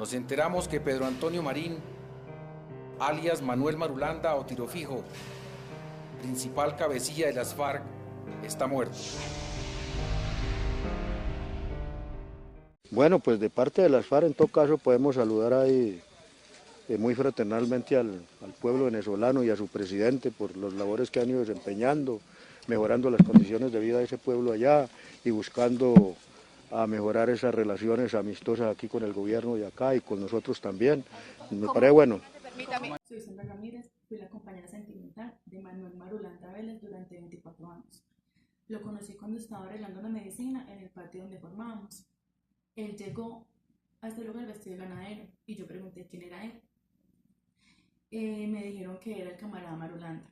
nos enteramos que Pedro Antonio Marín, alias Manuel Marulanda o Tiro Fijo, principal cabecilla de las FARC, está muerto. Bueno, pues de parte de las FARC en todo caso podemos saludar ahí muy fraternalmente al pueblo venezolano y a su presidente por las labores que han ido desempeñando, mejorando las condiciones de vida de ese pueblo allá y buscando a mejorar esas relaciones amistosas aquí con el gobierno de acá y con nosotros también. Me parece bueno. Soy Sandra Ramírez, fui la compañera sentimental de Manuel Marulanda Vélez durante 24 años. Lo conocí cuando estaba arreglando la medicina en el patio donde formábamos. Él llegó a este lugar vestido de ganadero y yo pregunté quién era él. Me dijeron que era el camarada Marulanda.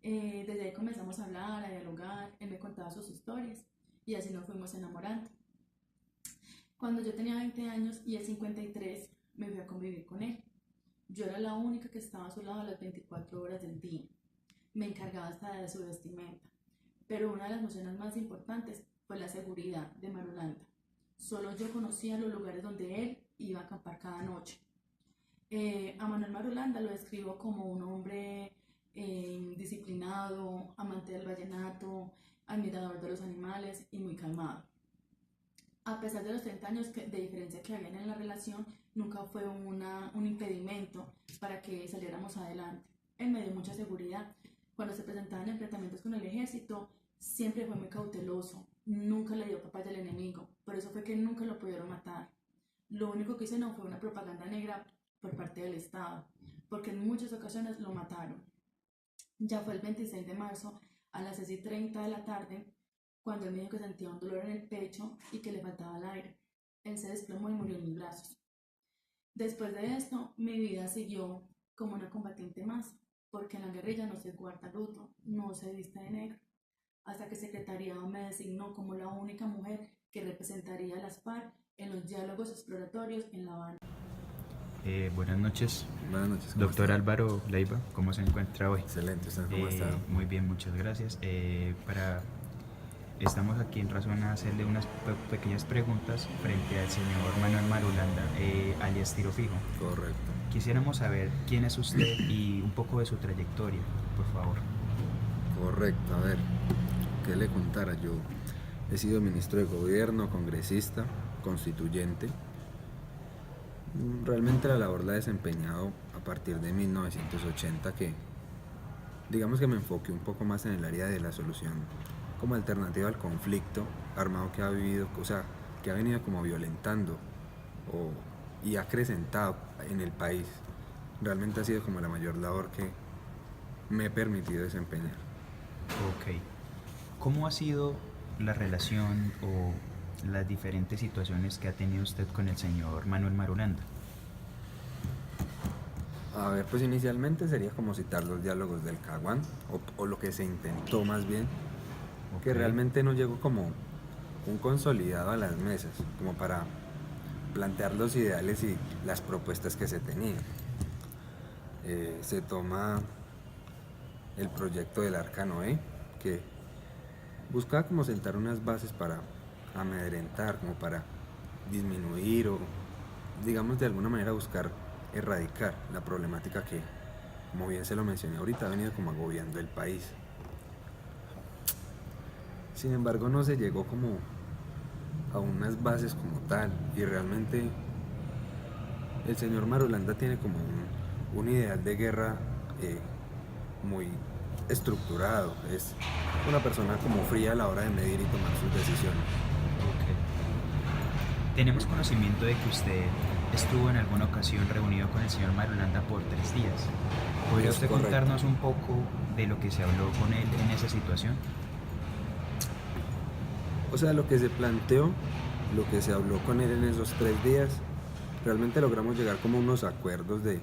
Desde ahí comenzamos a hablar, a dialogar, él me contaba sus historias y así nos fuimos enamorando. Cuando yo tenía 20 años y él 53, me fui a convivir con él. Yo era la única que estaba a su lado las 24 horas del día. Me encargaba hasta de su vestimenta. Pero una de las nociones más importantes fue la seguridad de Marulanda. Solo yo conocía los lugares donde él iba a acampar cada noche. A Manuel Marulanda lo describo como un hombre disciplinado, amante del vallenato, admirador de los animales y muy calmado. A pesar de los 30 años de diferencia que había en la relación, nunca fue un impedimento para que saliéramos adelante. Él me dio mucha seguridad. Cuando se presentaban enfrentamientos con el ejército, siempre fue muy cauteloso. Nunca le dio papaya al enemigo. Por eso fue que nunca lo pudieron matar. Lo único que hizo no fue una propaganda negra por parte del Estado, porque en muchas ocasiones lo mataron. Ya fue el 26 de marzo a las 6:30 de la tarde, cuando él me dijo que sentía un dolor en el pecho y que le faltaba el aire. Él se desplomó y murió en mis brazos. Después de esto, mi vida siguió como una combatiente más, porque en la guerrilla no se guarda luto, no se viste de negro, hasta que el secretariado me designó como la única mujer que representaría a las FARC en los diálogos exploratorios en La Habana. Buenas noches. Buenas noches. Doctor Álvaro Leiva, ¿cómo se encuentra hoy? Excelente, ¿usted cómo está? Muy bien, muchas gracias. Estamos aquí en razón a hacerle unas pequeñas preguntas frente al señor Manuel Marulanda, alias Tiro Fijo. Correcto. Quisiéramos saber quién es usted y un poco de su trayectoria, por favor. Correcto, a ver, ¿qué le contara? Yo he sido ministro de gobierno, congresista, constituyente. Realmente la labor la he desempeñado a partir de 1980, que digamos que me enfoqué un poco más en el área de la solución como alternativa al conflicto armado que ha vivido, o sea, que ha venido como violentando y ha acrecentado en el país. Realmente ha sido como la mayor labor que me he permitido desempeñar. Ok. ¿Cómo ha sido la relación o las diferentes situaciones que ha tenido usted con el señor Manuel Marulanda? A ver, pues inicialmente sería como citar los diálogos del Caguán, o lo que se intentó más bien, que realmente no llegó como un consolidado a las mesas, como para plantear los ideales y las propuestas que se tenían. Se toma el proyecto del Arca Noé, que buscaba como sentar unas bases para amedrentar, como para disminuir o, digamos, de alguna manera buscar erradicar la problemática que, como bien se lo mencioné ahorita, ha venido como agobiando el país. Sin embargo, no se llegó como a unas bases como tal, y realmente el señor Marulanda tiene como un ideal de guerra muy estructurado. Es una persona como fría a la hora de medir y tomar sus decisiones. Okay. Tenemos conocimiento de que usted estuvo en alguna ocasión reunido con el señor Marulanda por 3 días. ¿Podría usted contarnos un poco de lo que se habló con él en esa situación? O sea, lo que se planteó, lo que se habló con él en esos 3 días, realmente logramos llegar como unos acuerdos de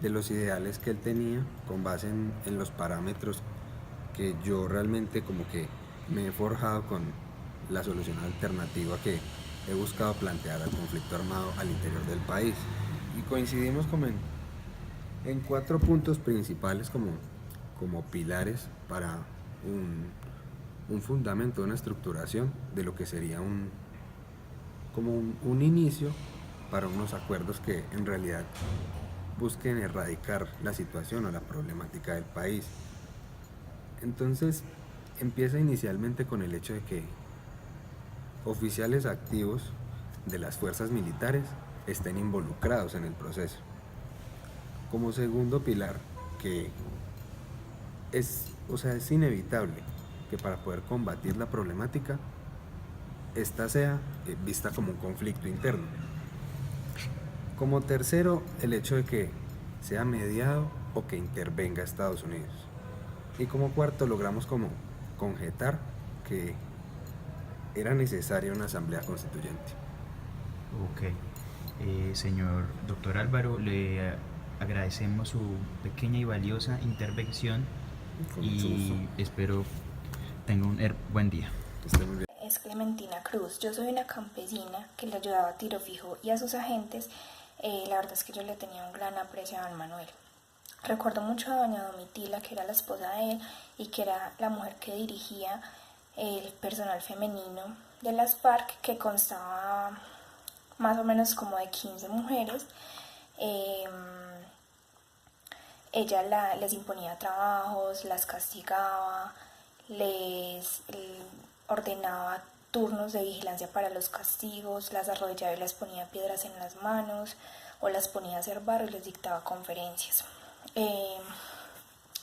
los ideales que él tenía con base en los parámetros que yo realmente como que me he forjado con la solución alternativa que he buscado plantear al conflicto armado al interior del país. Y coincidimos como en 4 puntos principales como pilares para un fundamento, una estructuración de lo que sería un inicio para unos acuerdos que en realidad busquen erradicar la situación o la problemática del país. Entonces empieza inicialmente con el hecho de que oficiales activos de las fuerzas militares estén involucrados en el proceso. Como segundo pilar, que es inevitable que para poder combatir la problemática, esta sea vista como un conflicto interno. Como tercero, el hecho de que sea mediado o que intervenga Estados Unidos. Y como cuarto, logramos como conjetar que era necesaria una asamblea constituyente. Ok. Señor doctor Álvaro, le agradecemos su pequeña y valiosa intervención y espero tenga un buen día. Esté muy bien. Es Clementina Cruz. Yo soy una campesina que le ayudaba a tiro fijo y a sus agentes. La verdad es que yo le tenía un gran aprecio a don Manuel. Recuerdo mucho a doña Domitila, que era la esposa de él y que era la mujer que dirigía el personal femenino de las FARC, que constaba más o menos como de 15 mujeres. Ella les imponía trabajos, las castigaba, les ordenaba turnos de vigilancia para los castigos, las arrodillaba y les ponía piedras en las manos o las ponía a hacer barro y les dictaba conferencias.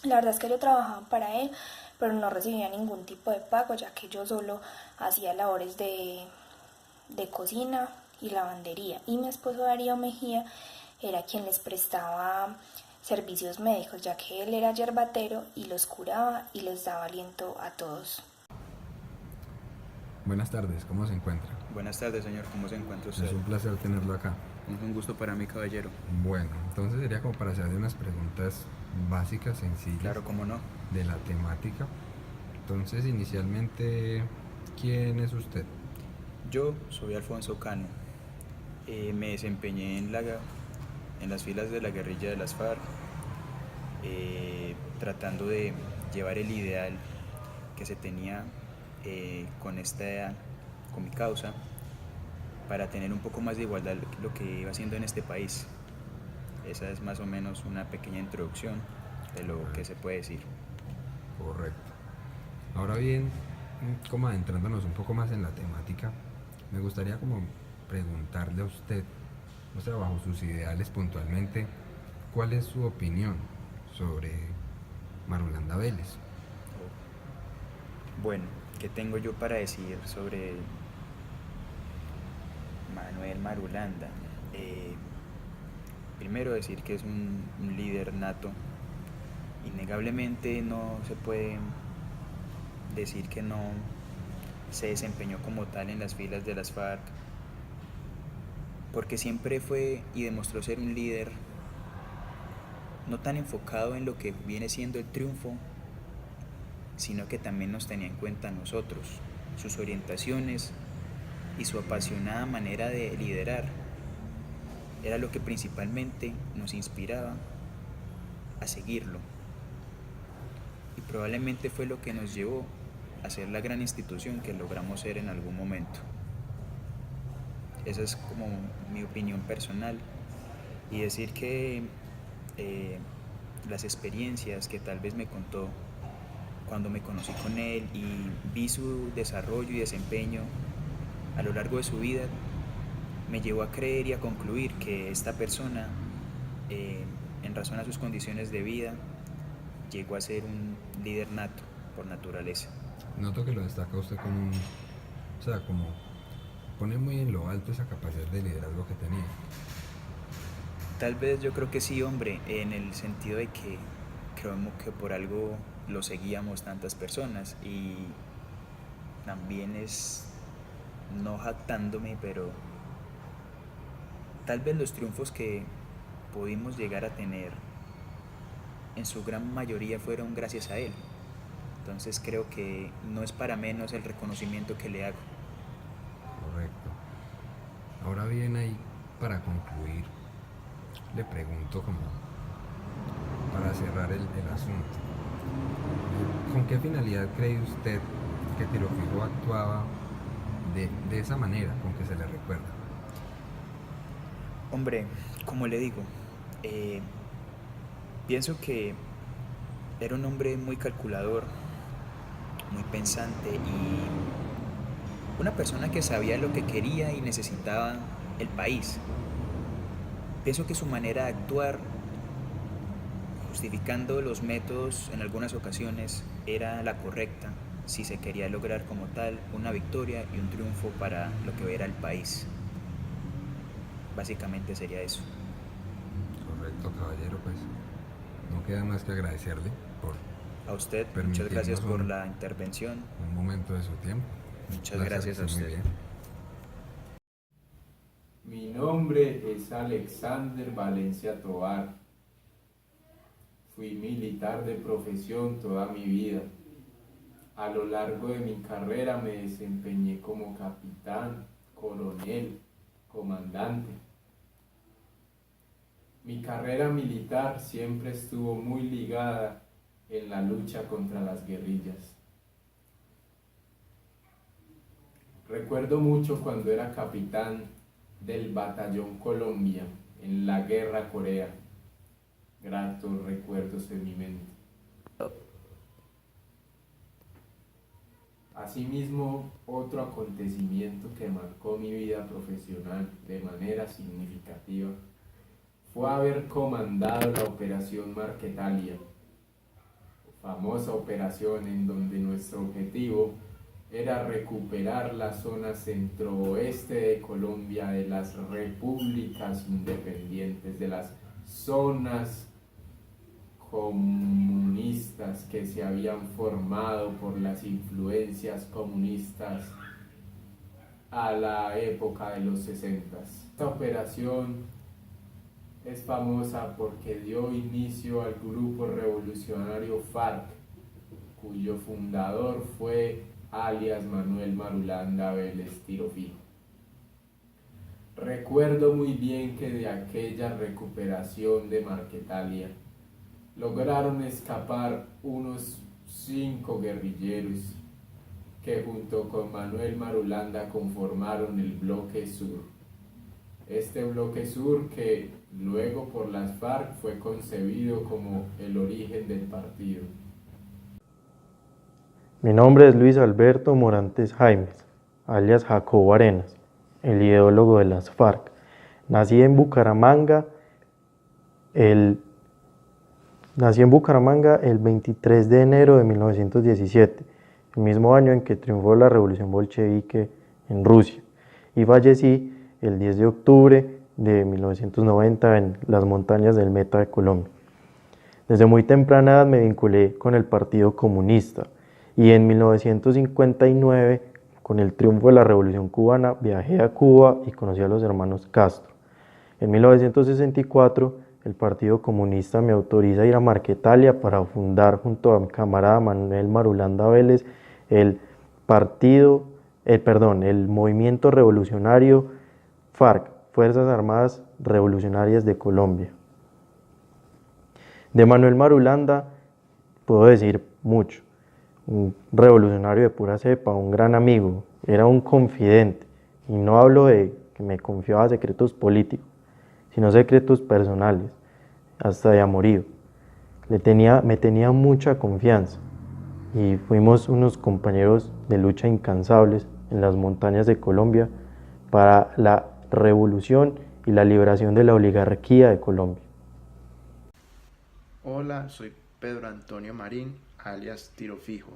La verdad es que yo trabajaba para él, pero no recibía ningún tipo de pago, ya que yo solo hacía labores de cocina y lavandería, y mi esposo Darío Mejía era quien les prestaba servicios médicos, ya que él era yerbatero y los curaba y les daba aliento a todos. Buenas tardes, ¿cómo se encuentra? Buenas tardes, señor. ¿Cómo se encuentra usted? Es un placer tenerlo acá. Es un gusto para mí, caballero. Bueno, entonces sería como para hacerle unas preguntas básicas, sencillas. Claro, cómo no. De la temática. Entonces, inicialmente, ¿quién es usted? Yo soy Alfonso Cano. Me desempeñé en las filas de la guerrilla de las FARC, tratando de llevar el ideal que se tenía con mi causa, para tener un poco más de igualdad lo que iba haciendo en este país. Esa es más o menos una pequeña introducción de lo que se puede decir. Correcto. Ahora bien, como adentrándonos un poco más en la temática, me gustaría como preguntarle a usted, o sea, bajo sus ideales puntualmente, ¿cuál es su opinión sobre Marulanda Vélez? Bueno, ¿qué tengo yo para decir sobre Manuel Marulanda? Primero decir que es un líder nato. Innegablemente no se puede decir que no se desempeñó como tal en las filas de las FARC, porque siempre fue y demostró ser un líder no tan enfocado en lo que viene siendo el triunfo, sino que también nos tenía en cuenta a nosotros, sus orientaciones y su apasionada manera de liderar. Era lo que principalmente nos inspiraba a seguirlo, y probablemente fue lo que nos llevó a ser la gran institución que logramos ser en algún momento. Esa es como mi opinión personal, y decir que las experiencias que tal vez me contó cuando me conocí con él y vi su desarrollo y desempeño a lo largo de su vida, me llevó a creer y a concluir que esta persona, en razón a sus condiciones de vida, llegó a ser un líder nato por naturaleza. Noto que lo destaca usted como como pone muy en lo alto esa capacidad de liderazgo que tenía. Tal vez yo creo que sí, hombre, en el sentido de que creo que por algo lo seguíamos tantas personas, y también es, no jactándome, pero tal vez los triunfos que pudimos llegar a tener en su gran mayoría fueron gracias a él. Entonces creo que no es para menos el reconocimiento que le hago. Correcto. Ahora bien, ahí para concluir, le pregunto como para cerrar el asunto, ¿con qué finalidad cree usted que Tiro Fijo actuaba de esa manera con que se le recuerda? Hombre, como le digo, eh, pienso que era un hombre muy calculador, muy pensante y una persona que sabía lo que quería y necesitaba el país. Pienso que su manera de actuar, justificando los métodos en algunas ocasiones, era la correcta si se quería lograr como tal una victoria y un triunfo para lo que era el país. Básicamente sería eso. Correcto, caballero, pues no queda más que agradecerle por A usted, muchas permitirnos gracias por la intervención. un momento de su tiempo. Muchas Placer, gracias que a esté muy usted. bien. Mi nombre es Alexander Valencia Tovar. Fui militar de profesión toda mi vida. A lo largo de mi carrera me desempeñé como capitán, coronel, comandante. Mi carrera militar siempre estuvo muy ligada en la lucha contra las guerrillas. Recuerdo mucho cuando era capitán del Batallón Colombia en la Guerra Corea. Gratos recuerdos en mi mente. Asimismo, otro acontecimiento que marcó mi vida profesional de manera significativa fue haber comandado la Operación Marquetalia, famosa operación en donde nuestro objetivo era recuperar la zona centro-oeste de Colombia, de las repúblicas independientes, de las zonas comunistas que se habían formado por las influencias comunistas a la época de los 60. Esta operación es famosa porque dio inicio al grupo revolucionario FARC, cuyo fundador fue alias Manuel Marulanda Vélez Tiro Fijo. Recuerdo muy bien que de aquella recuperación de Marquetalia lograron escapar unos 5 guerrilleros que junto con Manuel Marulanda conformaron el Bloque Sur. Este Bloque Sur que luego por las FARC fue concebido como el origen del partido. Mi nombre es Luis Alberto Morantes Jaimes, alias Jacobo Arenas, el ideólogo de las FARC. Nací en Bucaramanga el 23 de enero de 1917, el mismo año en que triunfó la revolución bolchevique en Rusia, y fallecí el 10 de octubre de 1990 en las montañas del Meta de Colombia. Desde muy temprana edad me vinculé con el Partido Comunista y en 1959, con el triunfo de la Revolución Cubana, viajé a Cuba y conocí a los hermanos Castro. En 1964, el Partido Comunista me autoriza a ir a Marquetalia para fundar junto a mi camarada Manuel Marulanda Vélez el movimiento revolucionario FARC, Fuerzas Armadas Revolucionarias de Colombia. De Manuel Marulanda puedo decir mucho, un revolucionario de pura cepa, un gran amigo, era un confidente, y no hablo de que me confiaba secretos políticos, sino secretos personales, hasta de amorío. Me tenía mucha confianza y fuimos unos compañeros de lucha incansables en las montañas de Colombia para la revolución y la liberación de la oligarquía de Colombia. Hola, soy Pedro Antonio Marín, alias Tiro Fijo.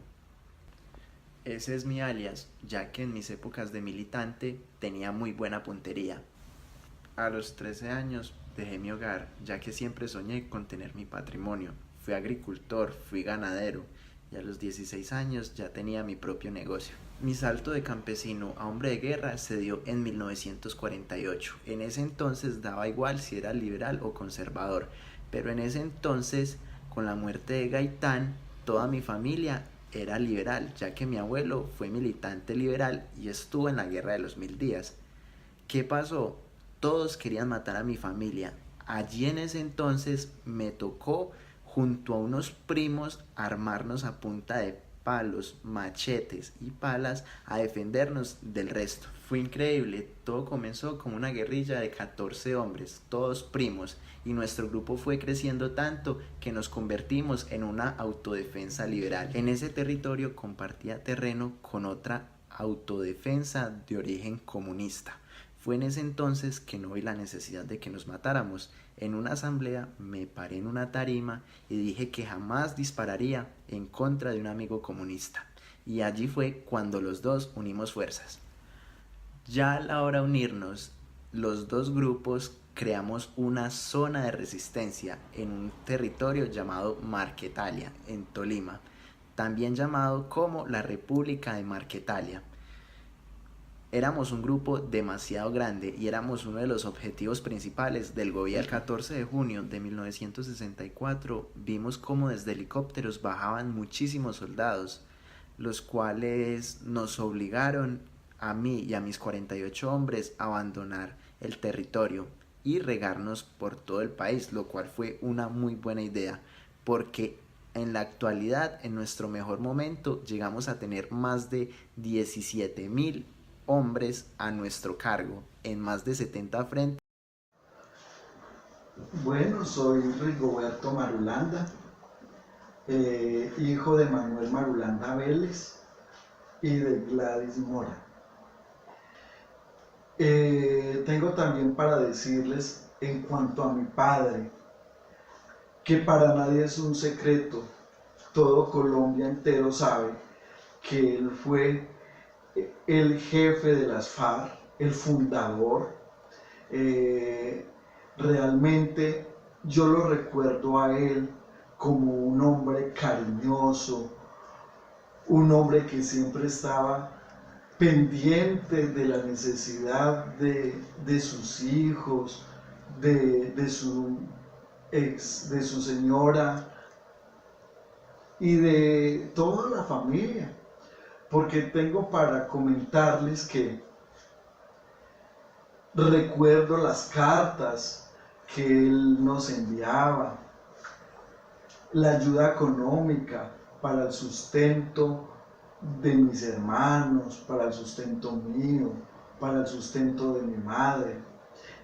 Ese es mi alias, ya que en mis épocas de militante tenía muy buena puntería. A los 13 años dejé mi hogar, ya que siempre soñé con tener mi patrimonio. Fui agricultor, fui ganadero y a los 16 años ya tenía mi propio negocio. Mi salto de campesino a hombre de guerra se dio en 1948. En ese entonces daba igual si era liberal o conservador, pero en ese entonces, con la muerte de Gaitán, toda mi familia era liberal, ya que mi abuelo fue militante liberal y estuvo en la Guerra de los 1000 días. ¿Qué pasó? Todos querían matar a mi familia. Allí en ese entonces me tocó, junto a unos primos, armarnos a punta de palos, machetes y palas a defendernos del resto. Fue increíble, todo comenzó como una guerrilla de 14 hombres, todos primos, y nuestro grupo fue creciendo tanto que nos convertimos en una autodefensa liberal. En ese territorio compartía terreno con otra autodefensa de origen comunista. Fue en ese entonces que no vi la necesidad de que nos matáramos. En una asamblea me paré en una tarima y dije que jamás dispararía en contra de un amigo comunista. Y allí fue cuando los dos unimos fuerzas. Ya a la hora de unirnos, los dos grupos creamos una zona de resistencia en un territorio llamado Marquetalia, en Tolima, también llamado como la República de Marquetalia. Éramos un grupo demasiado grande y éramos uno de los objetivos principales del gobierno. El 14 de junio de 1964 vimos cómo desde helicópteros bajaban muchísimos soldados, los cuales nos obligaron a mí y a mis 48 hombres a abandonar el territorio y regarnos por todo el país, lo cual fue una muy buena idea, porque en la actualidad, en nuestro mejor momento, llegamos a tener más de 17.000 hombres a nuestro cargo en más de 70 frentes. Bueno, soy Rigoberto Marulanda, hijo de Manuel Marulanda Vélez y de Gladys Mora. Tengo también para decirles en cuanto a mi padre, que para nadie es un secreto, todo Colombia entero sabe que él fue el jefe de las FARC, el fundador. Realmente yo lo recuerdo a él como un hombre cariñoso, un hombre que siempre estaba pendiente de la necesidad de sus hijos, de su señora y de toda la familia, porque tengo para comentarles que recuerdo las cartas que él nos enviaba, la ayuda económica para el sustento de mis hermanos, para el sustento mío, para el sustento de mi madre.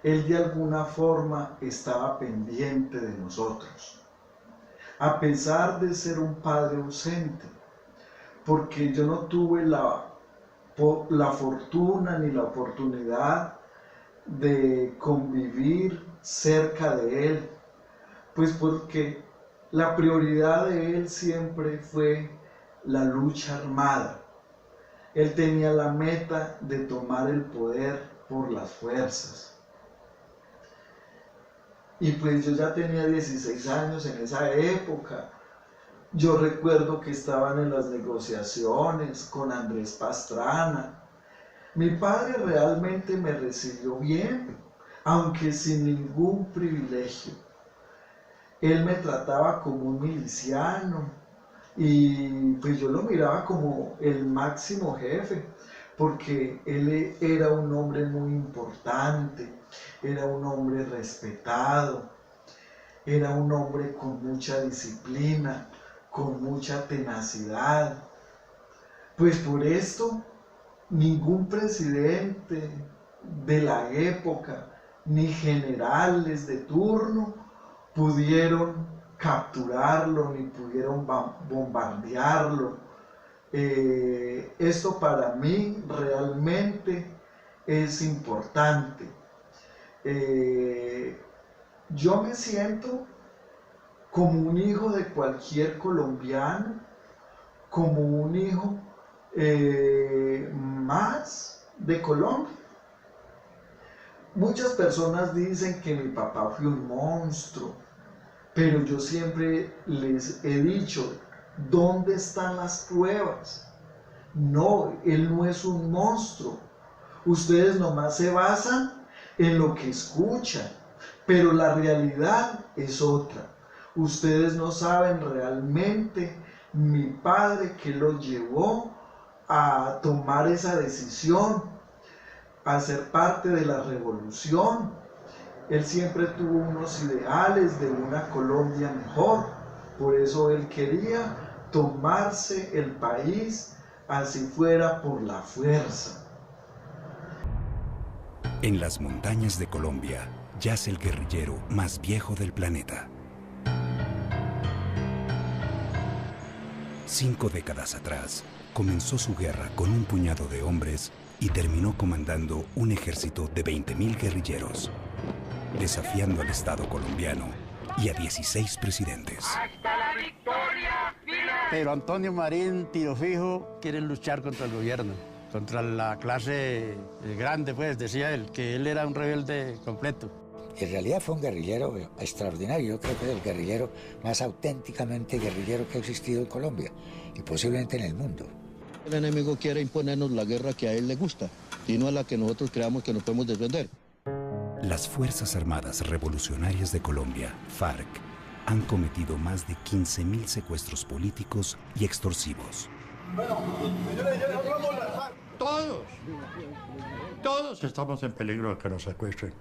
Él de alguna forma estaba pendiente de nosotros, a pesar de ser un padre ausente, porque yo no tuve la fortuna ni la oportunidad de convivir cerca de él, pues porque la prioridad de él siempre fue la lucha armada. Él tenía la meta de tomar el poder por las fuerzas. Y pues yo ya tenía 16 años en esa época. Yo recuerdo que estaban en las negociaciones con Andrés Pastrana. Mi padre realmente me recibió bien, aunque sin ningún privilegio. Él me trataba como un miliciano y pues yo lo miraba como el máximo jefe, porque él era un hombre muy importante, era un hombre respetado, era un hombre con mucha disciplina, con mucha tenacidad. Pues por esto, ningún presidente de la época, ni generales de turno, pudieron capturarlo, ni pudieron bombardearlo. Esto para mí realmente es importante. Yo me siento como un hijo de cualquier colombiano, como un hijo más de Colombia. Muchas personas dicen que mi papá fue un monstruo, pero yo siempre les he dicho, ¿dónde están las pruebas? No, él no es un monstruo. Ustedes nomás se basan en lo que escuchan, pero la realidad es otra. Ustedes no saben realmente mi padre que lo llevó a tomar esa decisión, a ser parte de la revolución. Él siempre tuvo unos ideales de una Colombia mejor, por eso él quería tomarse el país así fuera por la fuerza. En las montañas de Colombia yace el guerrillero más viejo del planeta. 5 décadas atrás, comenzó su guerra con un puñado de hombres y terminó comandando un ejército de 20.000 guerrilleros, desafiando al Estado colombiano y a 16 presidentes. ¡Hasta la victoria final! Pero Antonio Marín, tiro fijo, quiere luchar contra el gobierno, contra la clase grande, pues, decía él, que él era un rebelde completo. En realidad fue un guerrillero extraordinario. Yo creo que es el guerrillero más auténticamente guerrillero que ha existido en Colombia y posiblemente en el mundo. El enemigo quiere imponernos la guerra que a él le gusta y no a la que nosotros creamos que nos podemos defender. Las Fuerzas Armadas Revolucionarias de Colombia, FARC, han cometido más de 15.000 secuestros políticos y extorsivos. Bueno, señores, todos estamos en peligro de que nos secuestren.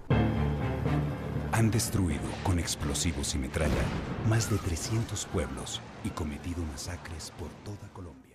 Han destruido con explosivos y metralla más de 300 pueblos y cometido masacres por toda Colombia.